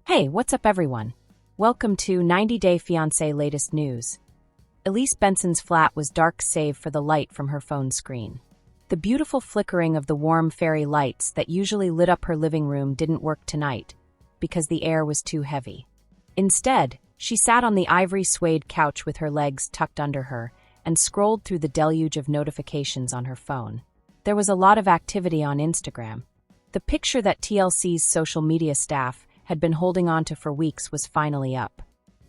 Hey, what's up everyone? Welcome to 90 Day Fiancé latest news. Elise Benson's flat was dark save for the light from her phone screen. The beautiful flickering of the warm fairy lights that usually lit up her living room didn't work tonight because the air was too heavy. Instead, she sat on the ivory suede couch with her legs tucked under her and scrolled through the deluge of notifications on her phone. There was a lot of activity on Instagram. The picture that TLC's social media staff had been holding on to for weeks was finally up.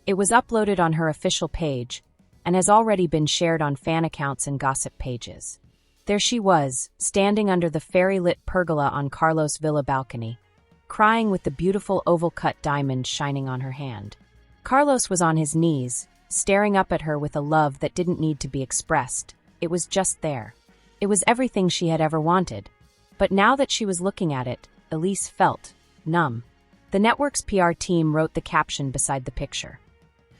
It was uploaded on her official page and has already been shared on fan accounts and gossip pages. There she was, standing under the fairy-lit pergola on Carlo's villa balcony, crying with the beautiful oval-cut diamond shining on her hand. Carlos was on his knees, staring up at her with a love that didn't need to be expressed. It was just there. It was everything she had ever wanted. But now that she was looking at it, Elise felt numb. The network's PR team wrote the caption beside the picture.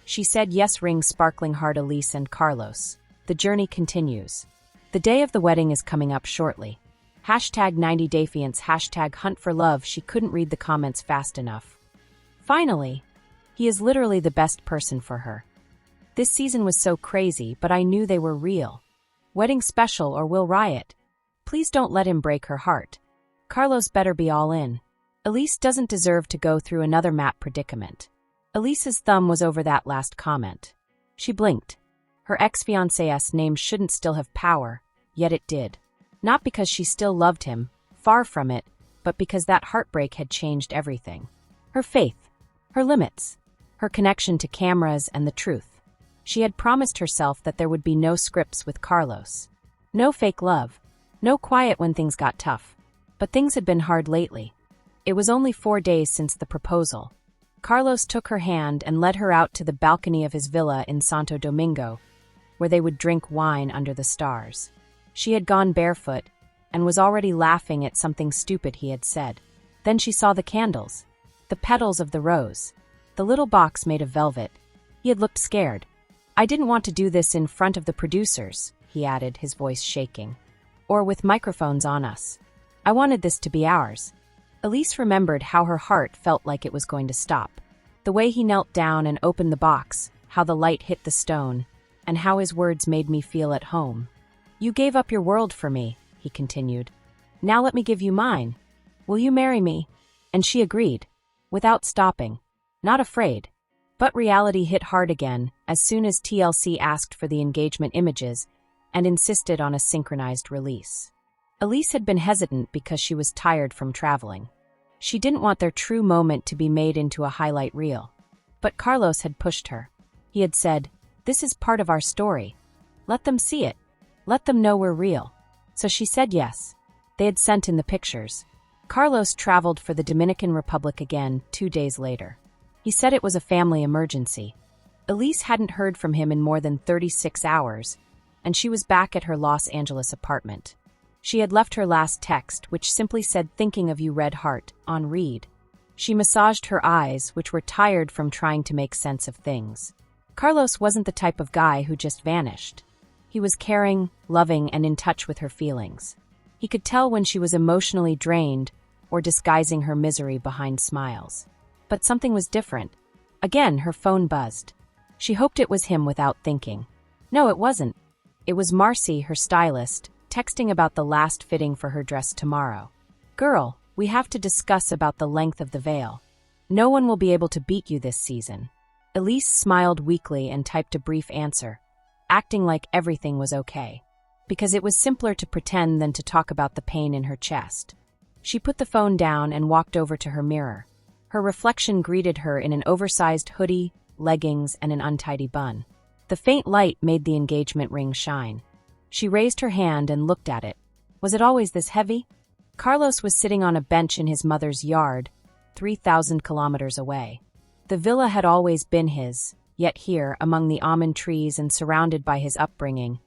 She said, "Yes, ring sparkling heart Elise and Carlos. The journey continues. The day of the wedding is coming up shortly. Hashtag 90dayfiance, hashtag hunt for love." She couldn't read the comments fast enough. Finally, he is literally the best person for her. This season was so crazy, but I knew they were real. Wedding special or we'll riot. Please don't let him break her heart. Carlos better be all in. Elise doesn't deserve to go through another Matt predicament. Elise's thumb was over that last comment. She blinked. Her ex-fiancé's name shouldn't still have power, yet it did. Not because she still loved him, far from it, but because that heartbreak had changed everything. Her faith, her limits, her connection to cameras and the truth. She had promised herself that there would be no scripts with Carlos. No fake love, no quiet when things got tough. But things had been hard lately. It was only 4 days since the proposal. Carlos took her hand and led her out to the balcony of his villa in Santo Domingo, where they would drink wine under the stars. She had gone barefoot and was already laughing at something stupid he had said. Then she saw the candles, the petals of the rose, the little box made of velvet. He had looked scared. "I didn't want to do this in front of the producers," he added, his voice shaking. "Or with microphones on us. I wanted this to be ours." Elise remembered how her heart felt like it was going to stop. The way he knelt down and opened the box, how the light hit the stone, and how his words made me feel at home. "You gave up your world for me," he continued. "Now let me give you mine. Will you marry me?" And she agreed, without stopping, not afraid. But reality hit hard again as soon as TLC asked for the engagement images and insisted on a synchronized release. Elise had been hesitant because she was tired from traveling. She didn't want their true moment to be made into a highlight reel. But Carlos had pushed her. He had said, "This is part of our story. Let them see it. Let them know we're real." So she said yes. They had sent in the pictures. Carlos traveled for the Dominican Republic again 2 days later. He said it was a family emergency. Elise hadn't heard from him in more than 36 hours, and she was back at her Los Angeles apartment. She had left her last text, which simply said, "Thinking of you, red heart," on read. She massaged her eyes, which were tired from trying to make sense of things. Carlos wasn't the type of guy who just vanished. He was caring, loving, and in touch with her feelings. He could tell when she was emotionally drained or disguising her misery behind smiles. But something was different. Again, her phone buzzed. She hoped it was him without thinking. No, it wasn't. It was Marcy, her stylist, texting about the last fitting for her dress tomorrow. "Girl, we have to discuss about the length of the veil. No one will be able to beat you this season." Elise smiled weakly and typed a brief answer, acting like everything was okay, because it was simpler to pretend than to talk about the pain in her chest. She put the phone down and walked over to her mirror. Her reflection greeted her in an oversized hoodie, leggings, and an untidy bun. The faint light made the engagement ring shine. She raised her hand and looked at it. Was it always this heavy? Carlos was sitting on a bench in his mother's yard, 3,000 kilometers away. The villa had always been his, yet here, among the almond trees and surrounded by his upbringing,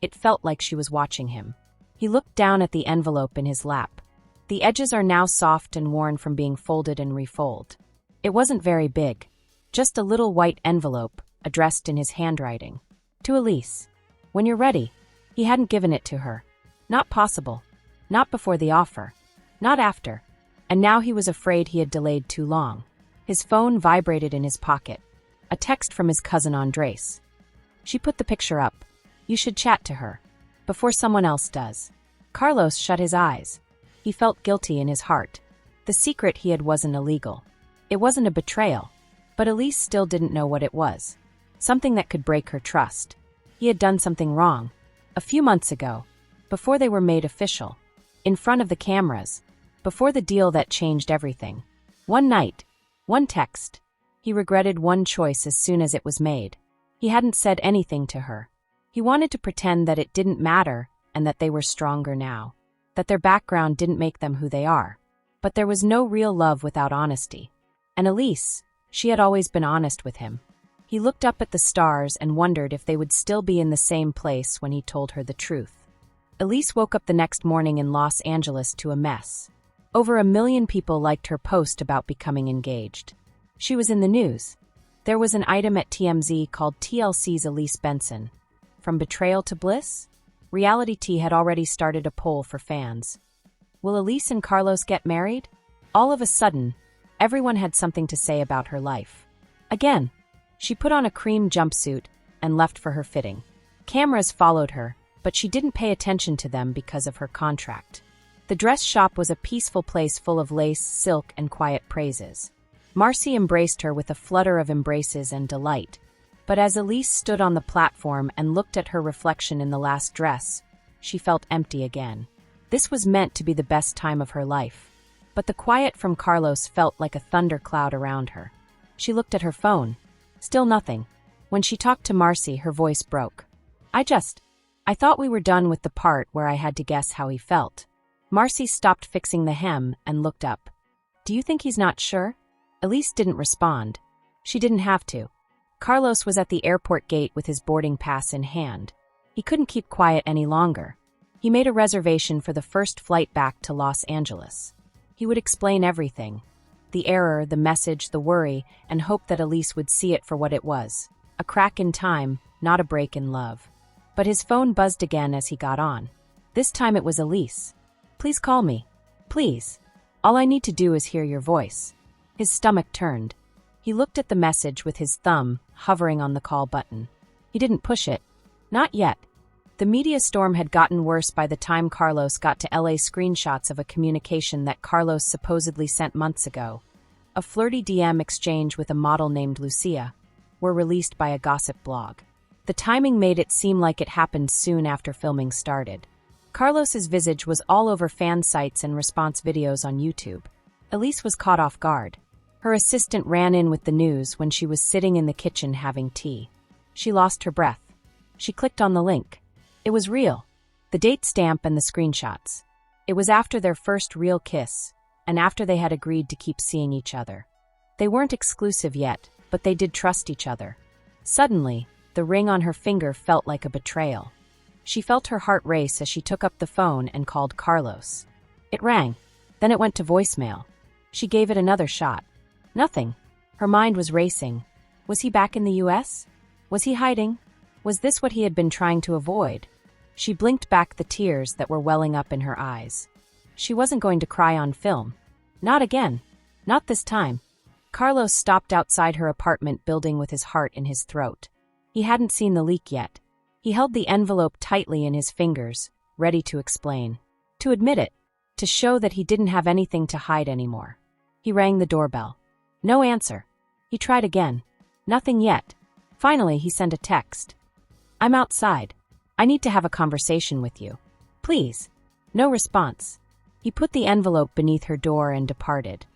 it felt like she was watching him. He looked down at the envelope in his lap. The edges are now soft and worn from being folded and refolded. It wasn't very big, just a little white envelope addressed in his handwriting. To Elise. "When you're ready." He hadn't given it to her. Not possible. Not before the offer. Not after. And now he was afraid he had delayed too long. His phone vibrated in his pocket. A text from his cousin Andres. She put the picture up. You should chat to her. Before someone else does. Carlos shut his eyes. He felt guilty in his heart. The secret he had wasn't illegal. It wasn't a betrayal. But Elise still didn't know what it was. Something that could break her trust. He had done something wrong. A few months ago. Before they were made official. In front of the cameras. Before the deal that changed everything. One night. One text. He regretted one choice as soon as it was made. He hadn't said anything to her. He wanted to pretend that it didn't matter and that they were stronger now. That their background didn't make them who they are. But there was no real love without honesty. And Elise, she had always been honest with him. He looked up at the stars and wondered if they would still be in the same place when he told her the truth. Elise woke up the next morning in Los Angeles to a mess. Over 1 million people liked her post about becoming engaged. She was in the news. There was an item at TMZ called TLC's Elise Benson. From betrayal to bliss? Reality T had already started a poll for fans. Will Elise and Carlos get married? All of a sudden, everyone had something to say about her life. Again, she put on a cream jumpsuit and left for her fitting. Cameras followed her, but she didn't pay attention to them because of her contract. The dress shop was a peaceful place full of lace, silk, and quiet praises. Marcy embraced her with a flutter of embraces and delight. But as Elise stood on the platform and looked at her reflection in the last dress, she felt empty again. This was meant to be the best time of her life. But the quiet from Carlos felt like a thundercloud around her. She looked at her phone. Still nothing. When she talked to Marcy, her voice broke. I thought we were done with the part where I had to guess how he felt. Marcy stopped fixing the hem and looked up. Do you think he's not sure? Elise didn't respond. She didn't have to. Carlos was at the airport gate with his boarding pass in hand. He couldn't keep quiet any longer. He made a reservation for the first flight back to Los Angeles. He would explain everything. The error, the message, the worry, and hope that Elise would see it for what it was. A crack in time, not a break in love. But his phone buzzed again as he got on. This time it was Elise. Please call me. Please. All I need to do is hear your voice. His stomach turned. He looked at the message with his thumb hovering on the call button. He didn't push it. Not yet. The media storm had gotten worse by the time Carlos got to LA. Screenshots of a communication that Carlos supposedly sent months ago, a flirty DM exchange with a model named Lucia, were released by a gossip blog. The timing made it seem like it happened soon after filming started. Carlos's visage was all over fan sites and response videos on YouTube. Elise was caught off guard. Her assistant ran in with the news when she was sitting in the kitchen having tea. She lost her breath. She clicked on the link. It was real. The date stamp and the screenshots. It was after their first real kiss, and after they had agreed to keep seeing each other. They weren't exclusive yet, but they did trust each other. Suddenly, the ring on her finger felt like a betrayal. She felt her heart race as she took up the phone and called Carlos. It rang. Then it went to voicemail. She gave it another shot. Nothing. Her mind was racing. Was he back in the US? Was he hiding? Was this what he had been trying to avoid? She blinked back the tears that were welling up in her eyes. She wasn't going to cry on film. Not again. Not this time. Carlos stopped outside her apartment building with his heart in his throat. He hadn't seen the leak yet. He held the envelope tightly in his fingers, ready to explain. To admit it. To show that he didn't have anything to hide anymore. He rang the doorbell. No answer. He tried again. Nothing yet. Finally, he sent a text. I'm outside. I need to have a conversation with you. Please. No response. He put the envelope beneath her door and departed.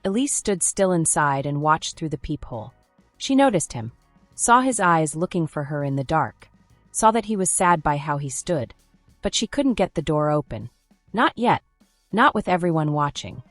Elise stood still inside and watched through the peephole. She noticed him. Saw his eyes looking for her in the dark. Saw that he was sad by how he stood. But she couldn't get the door open. Not yet. Not with everyone watching.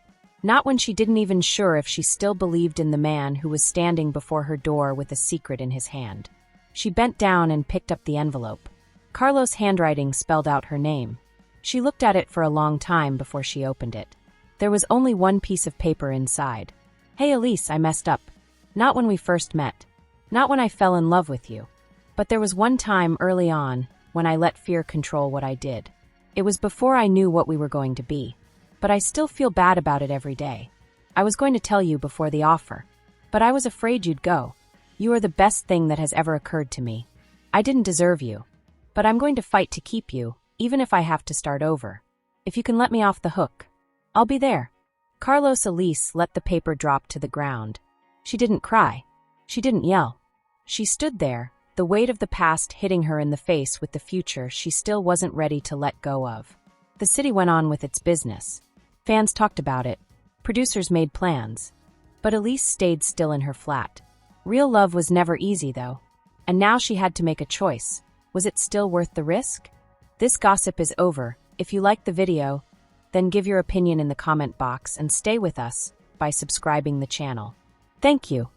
Not when she didn't even sure if she still believed in the man who was standing before her door with a secret in his hand. She bent down and picked up the envelope. Carlos' handwriting spelled out her name. She looked at it for a long time before she opened it. There was only one piece of paper inside. Hey Elise, I messed up. Not when we first met. Not when I fell in love with you. But there was one time early on when I let fear control what I did. It was before I knew what we were going to be. But I still feel bad about it every day. I was going to tell you before the offer. But I was afraid you'd go. You are the best thing that has ever occurred to me. I didn't deserve you. But I'm going to fight to keep you, even if I have to start over. If you can let me off the hook, I'll be there. Elise let the paper drop to the ground. She didn't cry. She didn't yell. She stood there, the weight of the past hitting her in the face with the future she still wasn't ready to let go of. The city went on with its business. Fans talked about it. Producers made plans. But Elise stayed still in her flat. Real love was never easy, though. And now she had to make a choice. Was it still worth the risk? This gossip is over. If you liked the video, then give your opinion in the comment box and stay with us by subscribing the channel. Thank you.